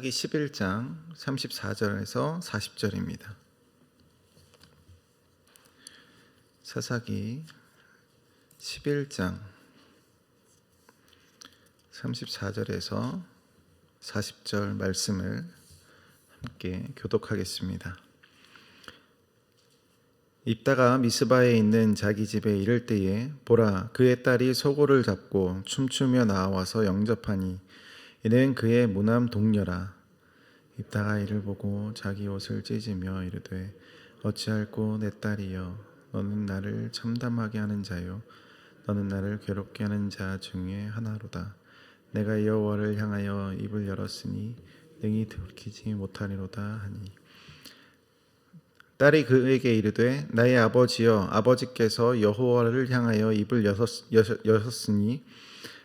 사사기 11장 34절에서 40절입니다. 사사기 11장 34절에서 40절 말씀을 함께 교독하겠습니다. 입다가 미스바에 있는 자기 집에 이를 때에 보라, 그의 딸이 소고를 잡고 춤추며 나와서 영접하니 이는 그의 무남 동료라. 입다가 이를 보고 자기 옷을 찢으며 이르되 어찌할꼬 내 딸이여, 너는 나를 참담하게 하는 자요 너는 나를 괴롭게 하는 자 중에 하나로다. 내가 여호와를 향하여 입을 열었으니 능히 돌이키지 못하리로다 하니, 딸이 그에게 이르되 나의 아버지여, 아버지께서 여호와를 향하여 입을 여셨으니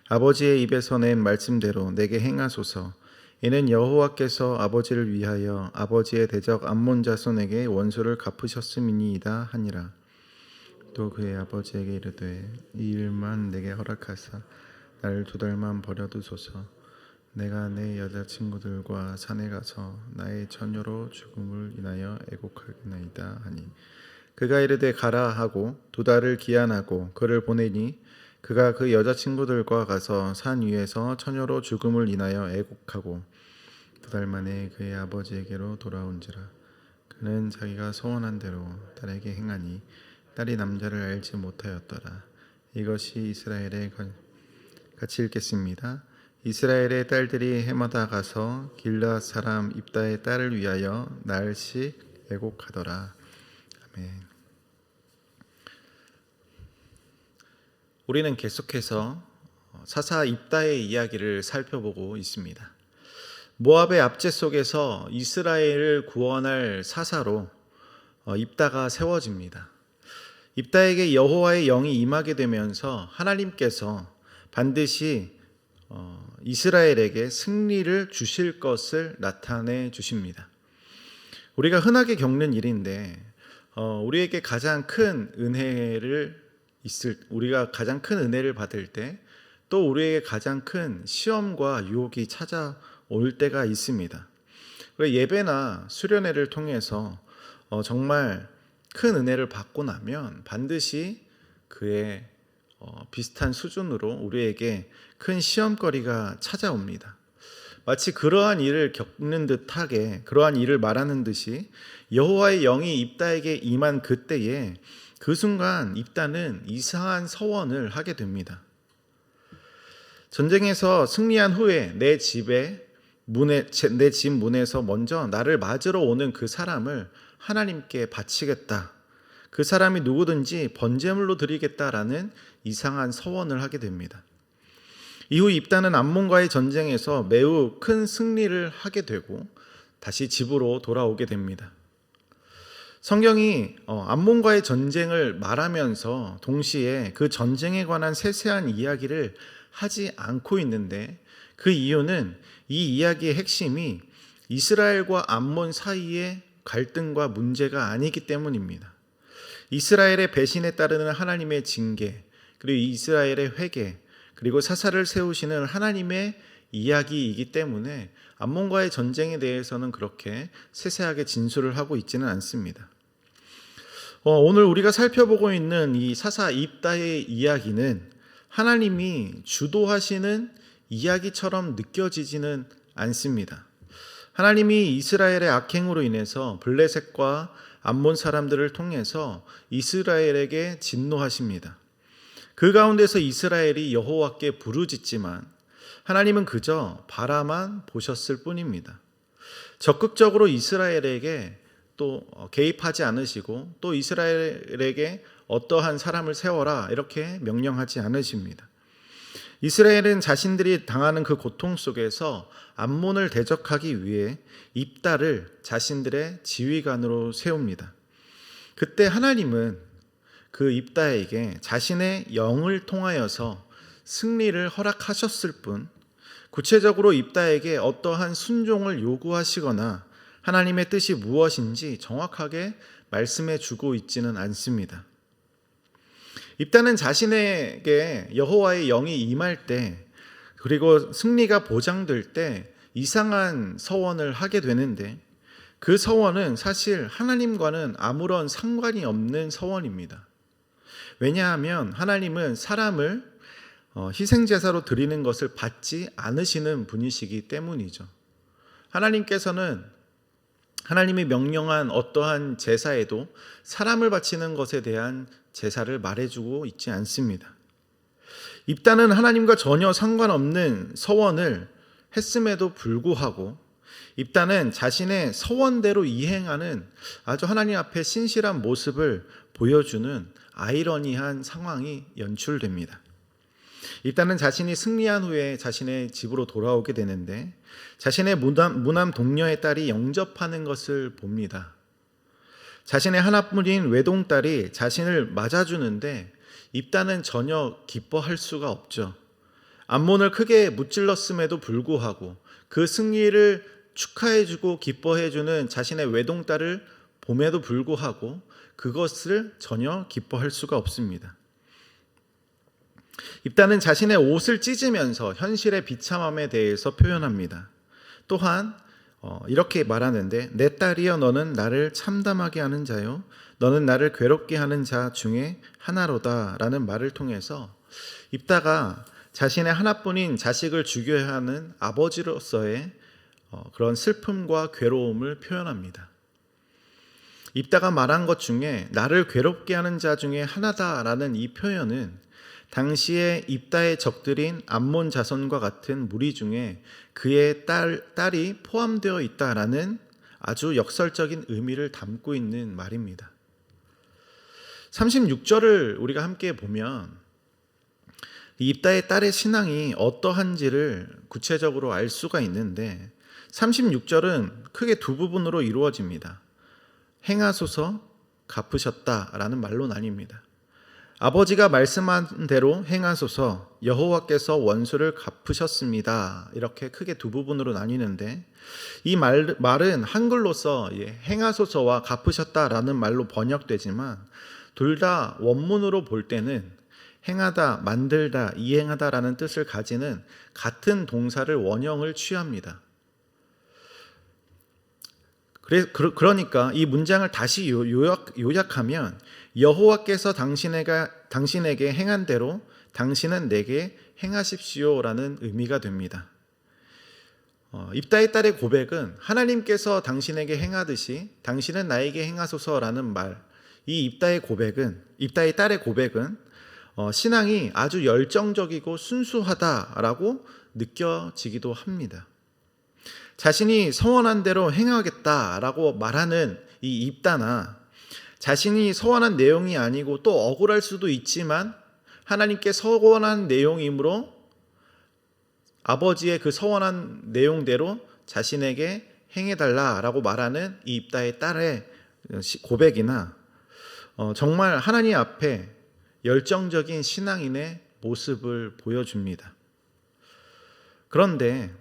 아버지의 입에서 낸 말씀대로 내게 행하소서. 이는 여호와께서 아버지를 위하여 아버지의 대적 암몬 자손에게 원수를 갚으셨음이니이다 하니라. 또 그의 아버지에게 이르되 이 일만 내게 허락하사 나를 2달만 버려두소서. 내가 내 여자친구들과 산에 가서 나의 처녀로 죽음을 인하여 애곡하겠나이다 하니, 그가 이르되 가라 하고 2달을 기한하고 그를 보내니 그가 그 여자친구들과 가서 산 위에서 처녀로 죽음을 인하여 애곡하고 2달 만에 그의 아버지에게로 돌아온지라. 그는 자기가 소원한 대로 딸에게 행하니 딸이 남자를 알지 못하였더라. 이것이 이스라엘의 같이 읽겠습니다. 이스라엘의 딸들이 해마다 가서 길르앗 사람 입다의 딸을 위하여 날씩 애곡하더라. 아멘. 우리는 계속해서 사사 입다의 이야기를 살펴보고 있습니다. 모압의 압제 속에서 이스라엘을 구원할 사사로 입다가 세워집니다. 입다에게 여호와의 영이 임하게 되면서 하나님께서 반드시 이스라엘에게 승리를 주실 것을 나타내 주십니다. 우리가 흔하게 겪는 일인데 우리에게 가장 큰 우리가 가장 큰 은혜를 받을 때 또 우리에게 가장 큰 시험과 유혹이 찾아올 때가 있습니다. 예배나 수련회를 통해서 정말 큰 은혜를 받고 나면 반드시 그의 비슷한 수준으로 우리에게 큰 시험거리가 찾아옵니다. 마치 그러한 일을 겪는 듯하게, 그러한 일을 말하는 듯이 여호와의 영이 입다에게 임한 그때에 그 순간 입다는 이상한 서원을 하게 됩니다. 전쟁에서 승리한 후에 내 집 문에서 먼저 나를 맞으러 오는 그 사람을 하나님께 바치겠다, 그 사람이 누구든지 번제물로 드리겠다라는 이상한 서원을 하게 됩니다. 이후 입다는 암몬과의 전쟁에서 매우 큰 승리를 하게 되고 다시 집으로 돌아오게 됩니다. 성경이 암몬과의 전쟁을 말하면서 동시에 그 전쟁에 관한 세세한 이야기를 하지 않고 있는데, 그 이유는 이 이야기의 핵심이 이스라엘과 암몬 사이의 갈등과 문제가 아니기 때문입니다. 이스라엘의 배신에 따르는 하나님의 징계, 그리고 이스라엘의 회개, 그리고 사사를 세우시는 하나님의 이야기이기 때문에 암몬과의 전쟁에 대해서는 그렇게 세세하게 진술을 하고 있지는 않습니다. 오늘 우리가 살펴보고 있는 이 사사 입다의 이야기는 하나님이 주도하시는 이야기처럼 느껴지지는 않습니다. 하나님이 이스라엘의 악행으로 인해서 블레셋과 암몬 사람들을 통해서 이스라엘에게 진노하십니다. 그 가운데서 이스라엘이 여호와께 부르짖지만 하나님은 그저 바라만 보셨을 뿐입니다. 적극적으로 이스라엘에게 또 개입하지 않으시고 또 이스라엘에게 어떠한 사람을 세워라 이렇게 명령하지 않으십니다. 이스라엘은 자신들이 당하는 그 고통 속에서 암몬을 대적하기 위해 입다를 자신들의 지휘관으로 세웁니다. 그때 하나님은 그 입다에게 자신의 영을 통하여서 승리를 허락하셨을 뿐, 구체적으로 입다에게 어떠한 순종을 요구하시거나 하나님의 뜻이 무엇인지 정확하게 말씀해 주고 있지는 않습니다. 입다는 자신에게 여호와의 영이 임할 때, 그리고 승리가 보장될 때 이상한 서원을 하게 되는데 그 서원은 사실 하나님과는 아무런 상관이 없는 서원입니다. 왜냐하면 하나님은 사람을 희생제사로 드리는 것을 받지 않으시는 분이시기 때문이죠. 하나님께서는 하나님이 명령한 어떠한 제사에도 사람을 바치는 것에 대한 제사를 말해주고 있지 않습니다. 입다는 하나님과 전혀 상관없는 서원을 했음에도 불구하고 입다는 자신의 서원대로 이행하는 아주 하나님 앞에 신실한 모습을 보여주는 아이러니한 상황이 연출됩니다. 입다는 자신이 승리한 후에 자신의 집으로 돌아오게 되는데 자신의 무남 동료의 딸이 영접하는 것을 봅니다. 자신의 하나뿐인 외동딸이 자신을 맞아주는데 입다는 전혀 기뻐할 수가 없죠. 암몬을 크게 무찔렀음에도 불구하고 그 승리를 축하해주고 기뻐해주는 자신의 외동딸을 봄에도 불구하고 그것을 전혀 기뻐할 수가 없습니다. 입다는 자신의 옷을 찢으면서 현실의 비참함에 대해서 표현합니다. 또한 이렇게 말하는데 내 딸이여 너는 나를 참담하게 하는 자요 너는 나를 괴롭게 하는 자 중에 하나로다 라는 말을 통해서 입다가 자신의 하나뿐인 자식을 죽여야 하는 아버지로서의 그런 슬픔과 괴로움을 표현합니다. 입다가 말한 것 중에 나를 괴롭게 하는 자 중에 하나다라는 이 표현은 당시에 입다의 적들인 암몬 자손과 같은 무리 중에 그의 딸이 포함되어 있다라는 아주 역설적인 의미를 담고 있는 말입니다. 36절을 우리가 함께 보면 입다의 딸의 신앙이 어떠한지를 구체적으로 알 수가 있는데 36절은 크게 두 부분으로 이루어집니다. 행하소서 갚으셨다라는 말로 나뉩니다. 아버지가 말씀한 대로 행하소서 여호와께서 원수를 갚으셨습니다. 이렇게 크게 두 부분으로 나뉘는데 이 말은 한글로서 행하소서와 갚으셨다라는 말로 번역되지만 둘 다 원문으로 볼 때는 행하다, 만들다, 이행하다라는 뜻을 가지는 같은 동사를 원형을 취합니다. 그러니까 이 문장을 다시 요약하면 여호와께서 당신에게 행한 대로 당신은 내게 행하십시오라는 의미가 됩니다. 입다의 딸의 고백은 하나님께서 당신에게 행하듯이 당신은 나에게 행하소서라는 말, 이 입다의 딸의 고백은 신앙이 아주 열정적이고 순수하다라고 느껴지기도 합니다. 자신이 서원한 대로 행하겠다라고 말하는 이 입다나 자신이 서원한 내용이 아니고 또 억울할 수도 있지만 하나님께 서원한 내용이므로 아버지의 그 서원한 내용대로 자신에게 행해달라라고 말하는 이 입다의 딸의 고백이나 정말 하나님 앞에 열정적인 신앙인의 모습을 보여줍니다. 그런데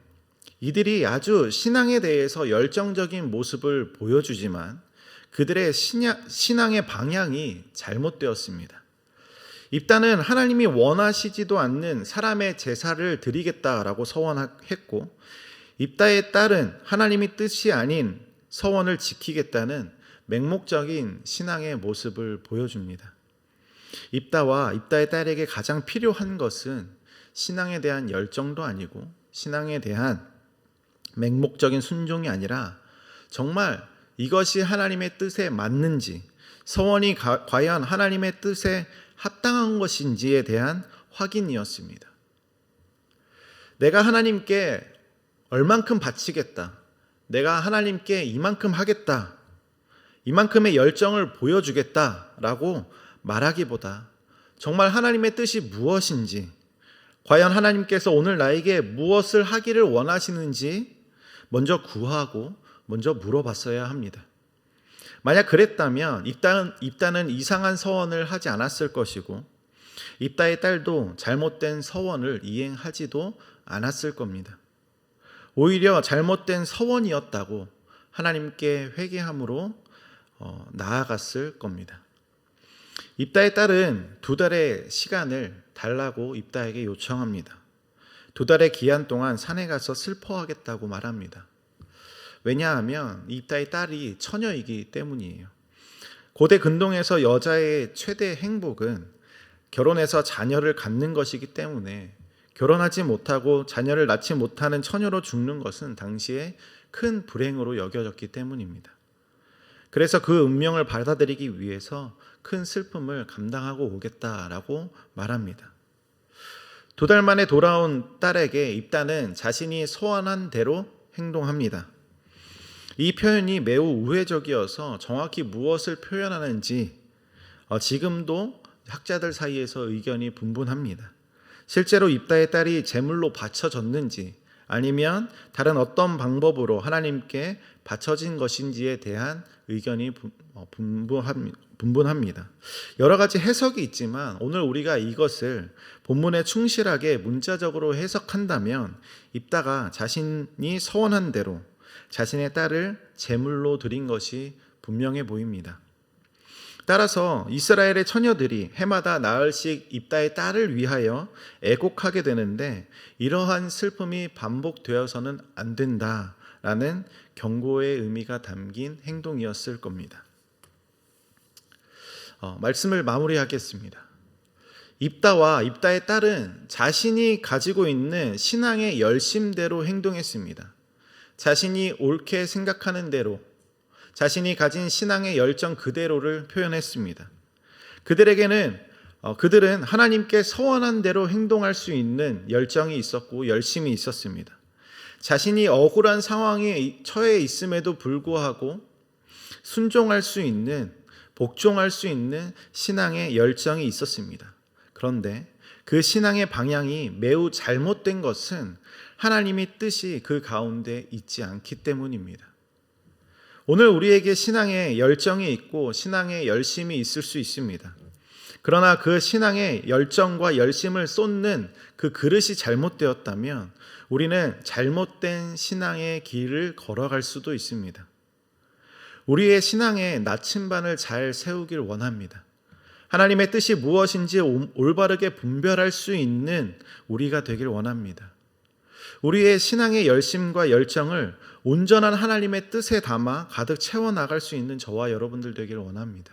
이들이 아주 신앙에 대해서 열정적인 모습을 보여주지만 그들의 신앙의 방향이 잘못되었습니다. 입다는 하나님이 원하시지도 않는 사람의 제사를 드리겠다라고 서원했고 입다의 딸은 하나님의 뜻이 아닌 서원을 지키겠다는 맹목적인 신앙의 모습을 보여줍니다. 입다와 입다의 딸에게 가장 필요한 것은 신앙에 대한 열정도 아니고 신앙에 대한 맹목적인 순종이 아니라 정말 이것이 하나님의 뜻에 맞는지 서원이 과연 하나님의 뜻에 합당한 것인지에 대한 확인이었습니다. 내가 하나님께 얼만큼 바치겠다. 내가 하나님께 이만큼 하겠다. 이만큼의 열정을 보여주겠다라고 말하기보다 정말 하나님의 뜻이 무엇인지 과연 하나님께서 오늘 나에게 무엇을 하기를 원하시는지 먼저 구하고 먼저 물어봤어야 합니다. 만약 그랬다면 입다는 이상한 서원을 하지 않았을 것이고 입다의 딸도 잘못된 서원을 이행하지도 않았을 겁니다. 오히려 잘못된 서원이었다고 하나님께 회개함으로 나아갔을 겁니다. 입다의 딸은 2달의 시간을 달라고 입다에게 요청합니다. 2달의 기한 동안 산에 가서 슬퍼하겠다고 말합니다. 왜냐하면 입다의 딸이 처녀이기 때문이에요. 고대 근동에서 여자의 최대 행복은 결혼해서 자녀를 갖는 것이기 때문에 결혼하지 못하고 자녀를 낳지 못하는 처녀로 죽는 것은 당시에 큰 불행으로 여겨졌기 때문입니다. 그래서 그 운명을 받아들이기 위해서 큰 슬픔을 감당하고 오겠다라고 말합니다. 2달 만에 돌아온 딸에게 입다는 자신이 소원한 대로 행동합니다. 이 표현이 매우 우회적이어서 정확히 무엇을 표현하는지 지금도 학자들 사이에서 의견이 분분합니다. 실제로 입다의 딸이 제물로 바쳐졌는지 아니면 다른 어떤 방법으로 하나님께 바쳐진 것인지에 대한 의견이 분분합니다. 여러 가지 해석이 있지만 오늘 우리가 이것을 본문에 충실하게 문자적으로 해석한다면 입다가 자신이 서원한 대로 자신의 딸을 제물로 드린 것이 분명해 보입니다. 따라서 이스라엘의 처녀들이 해마다 나흘씩 입다의 딸을 위하여 애곡하게 되는데 이러한 슬픔이 반복되어서는 안 된다라는 경고의 의미가 담긴 행동이었을 겁니다. 말씀을 마무리하겠습니다. 입다와 입다의 딸은 자신이 가지고 있는 신앙의 열심대로 행동했습니다. 자신이 옳게 생각하는 대로 자신이 가진 신앙의 열정 그대로를 표현했습니다. 그들은 하나님께 서원한 대로 행동할 수 있는 열정이 있었고 열심이 있었습니다. 자신이 억울한 상황에 처해 있음에도 불구하고 순종할 수 있는, 복종할 수 있는 신앙의 열정이 있었습니다. 그런데 그 신앙의 방향이 매우 잘못된 것은 하나님의 뜻이 그 가운데 있지 않기 때문입니다. 오늘 우리에게 신앙의 열정이 있고 신앙의 열심이 있을 수 있습니다. 그러나 그 신앙의 열정과 열심을 쏟는 그 그릇이 잘못되었다면 우리는 잘못된 신앙의 길을 걸어갈 수도 있습니다. 우리의 신앙의 나침반을 잘 세우길 원합니다. 하나님의 뜻이 무엇인지 올바르게 분별할 수 있는 우리가 되길 원합니다. 우리의 신앙의 열심과 열정을 온전한 하나님의 뜻에 담아 가득 채워나갈 수 있는 저와 여러분들 되길 원합니다.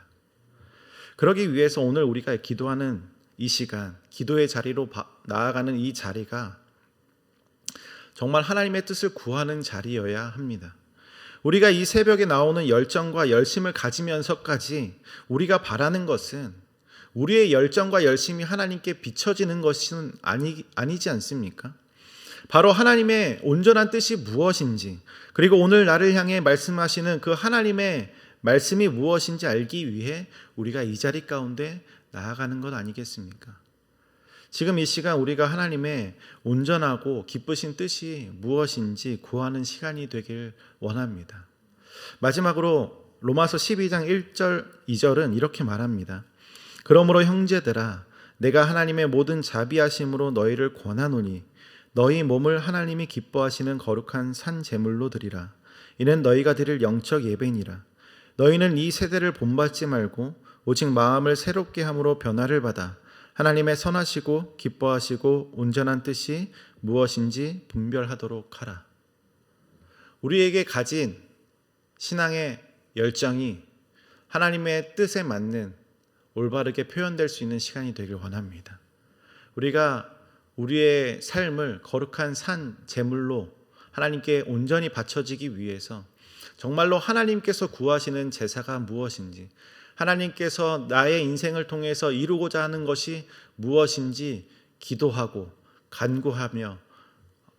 그러기 위해서 오늘 우리가 기도하는 이 시간, 기도의 자리로 나아가는 이 자리가 정말 하나님의 뜻을 구하는 자리여야 합니다. 우리가 이 새벽에 나오는 열정과 열심을 가지면서까지 우리가 바라는 것은 우리의 열정과 열심이 하나님께 비춰지는 것은 아니지 않습니까? 바로 하나님의 온전한 뜻이 무엇인지, 그리고 오늘 나를 향해 말씀하시는 그 하나님의 말씀이 무엇인지 알기 위해 우리가 이 자리 가운데 나아가는 것 아니겠습니까? 지금 이 시간 우리가 하나님의 온전하고 기쁘신 뜻이 무엇인지 구하는 시간이 되길 원합니다. 마지막으로 로마서 12장 1절 2절은 이렇게 말합니다. 그러므로 형제들아 내가 하나님의 모든 자비하심으로 너희를 권하노니 너희 몸을 하나님이 기뻐하시는 거룩한 산 제물로 드리라. 이는 너희가 드릴 영적 예배니라. 너희는 이 세대를 본받지 말고 오직 마음을 새롭게 함으로 변화를 받아 하나님의 선하시고 기뻐하시고 온전한 뜻이 무엇인지 분별하도록 하라. 우리에게 가진 신앙의 열정이 하나님의 뜻에 맞는 올바르게 표현될 수 있는 시간이 되길 원합니다. 우리가 우리의 삶을 거룩한 산 제물로 하나님께 온전히 바쳐지기 위해서 정말로 하나님께서 구하시는 제사가 무엇인지, 하나님께서 나의 인생을 통해서 이루고자 하는 것이 무엇인지 기도하고 간구하며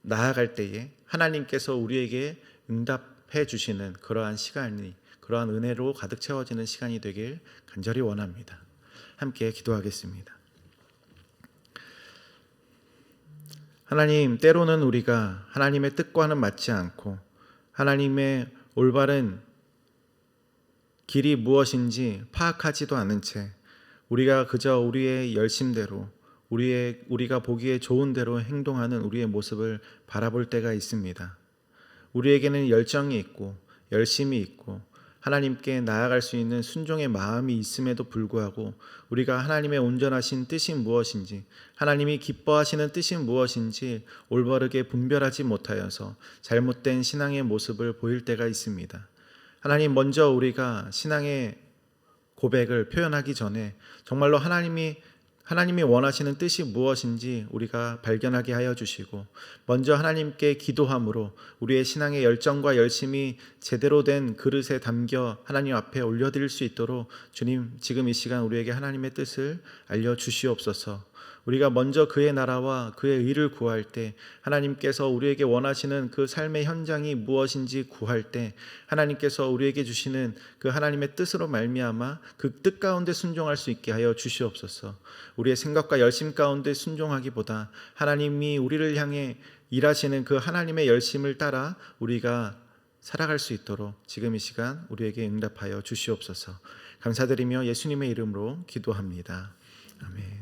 나아갈 때에 하나님께서 우리에게 응답해 주시는 그러한 시간이, 그러한 은혜로 가득 채워지는 시간이 되길 간절히 원합니다. 함께 기도하겠습니다. 하나님, 때로는 우리가 하나님의 뜻과는 맞지 않고 하나님의 올바른 길이 무엇인지 파악하지도 않은 채 우리가 그저 우리의 열심대로 우리가 보기에 좋은 대로 행동하는 우리의 모습을 바라볼 때가 있습니다. 우리에게는 열정이 있고 열심이 있고 하나님께 나아갈 수 있는 순종의 마음이 있음에도 불구하고 우리가 하나님의 온전하신 뜻이 무엇인지, 하나님이 기뻐하시는 뜻이 무엇인지 올바르게 분별하지 못하여서 잘못된 신앙의 모습을 보일 때가 있습니다. 하나님, 먼저 우리가 신앙의 고백을 표현하기 전에 정말로 하나님이 원하시는 뜻이 무엇인지 우리가 발견하게 하여 주시고, 먼저 하나님께 기도함으로 우리의 신앙의 열정과 열심이 제대로 된 그릇에 담겨 하나님 앞에 올려드릴 수 있도록 주님, 지금 이 시간 우리에게 하나님의 뜻을 알려주시옵소서. 우리가 먼저 그의 나라와 그의 의를 구할 때, 하나님께서 우리에게 원하시는 그 삶의 현장이 무엇인지 구할 때 하나님께서 우리에게 주시는 그 하나님의 뜻으로 말미암아 그 뜻 가운데 순종할 수 있게 하여 주시옵소서. 우리의 생각과 열심 가운데 순종하기보다 하나님이 우리를 향해 일하시는 그 하나님의 열심을 따라 우리가 살아갈 수 있도록 지금 이 시간 우리에게 응답하여 주시옵소서. 감사드리며 예수님의 이름으로 기도합니다. 아멘.